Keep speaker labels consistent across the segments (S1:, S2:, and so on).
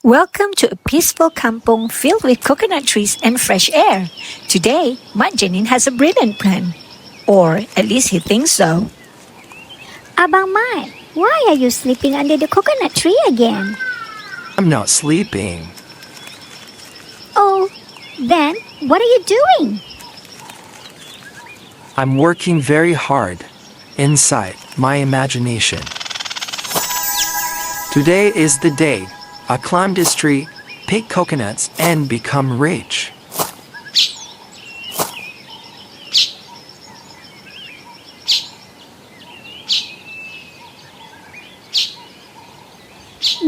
S1: Welcome to a peaceful kampong filled with coconut trees and fresh air. Today, Jenin has a brilliant plan. Or at least he thinks so.
S2: Abang Mat, why are you sleeping under the coconut tree again?
S3: I'm not sleeping.
S2: Oh, then what are you doing?
S3: I'm working very hard inside my imagination. Today is the day I climb this tree, pick coconuts, and become rich.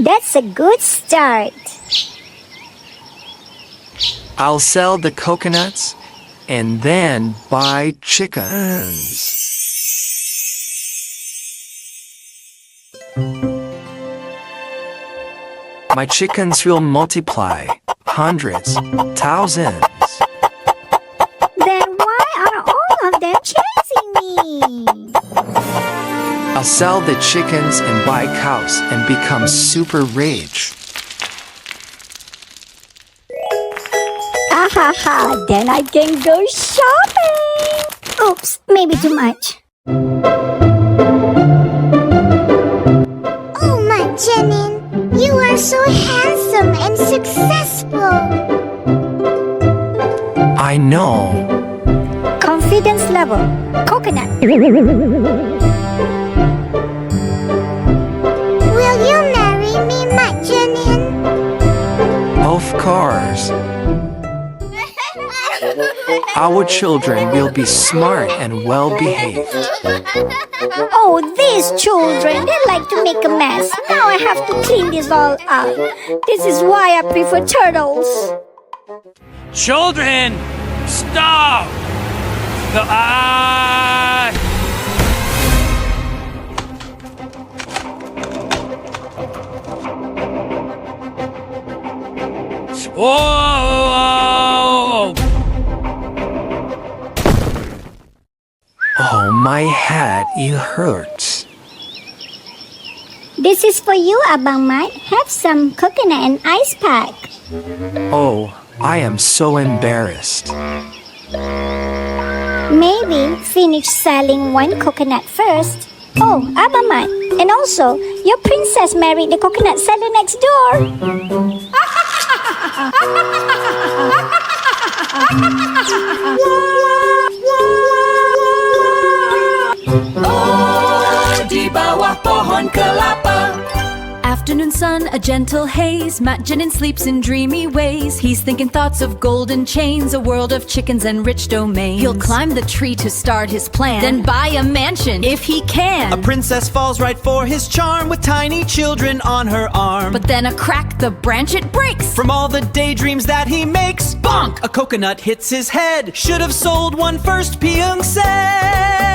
S2: That's a good start.
S3: I'll sell the coconuts and then buy chickens. My chickens will multiply hundreds, thousands.
S2: Then why are all of them chasing me?
S3: I'll sell the chickens and buy cows and become super rich.
S2: Ahaha, then I can go shopping. Oops, maybe too much.
S4: Oh my Jenin, you are so handsome and successful.
S3: I know.
S2: Confidence level, coconut.
S4: Will you marry me, my Jenin?
S3: Of course. Our children will be smart and well-behaved.
S2: Oh, these children, they like to make a mess. Now I have to clean this all up. This is why I prefer turtles.
S5: Children, stop! Whoa!
S3: Oh, my head, it hurts.
S2: This is for you, Abang Mat. Have some coconut and ice pack.
S3: Oh, I am so embarrassed.
S2: Maybe finish selling one coconut first. Oh, Abang Mat. And also, your princess married the coconut seller next door.
S6: Di bawah pohon kelapa. Afternoon sun, a gentle haze. Jenin sleeps in dreamy ways. He's thinking thoughts of golden chains, a world of chickens and rich domains. He'll climb the tree to start his plan, then buy a mansion if he can.
S7: A princess falls right for his charm, with tiny children on her arm.
S6: But then a crack, the branch it breaks.
S7: From all the daydreams that he makes, bonk! A coconut hits his head. Should have sold one first, Piung said.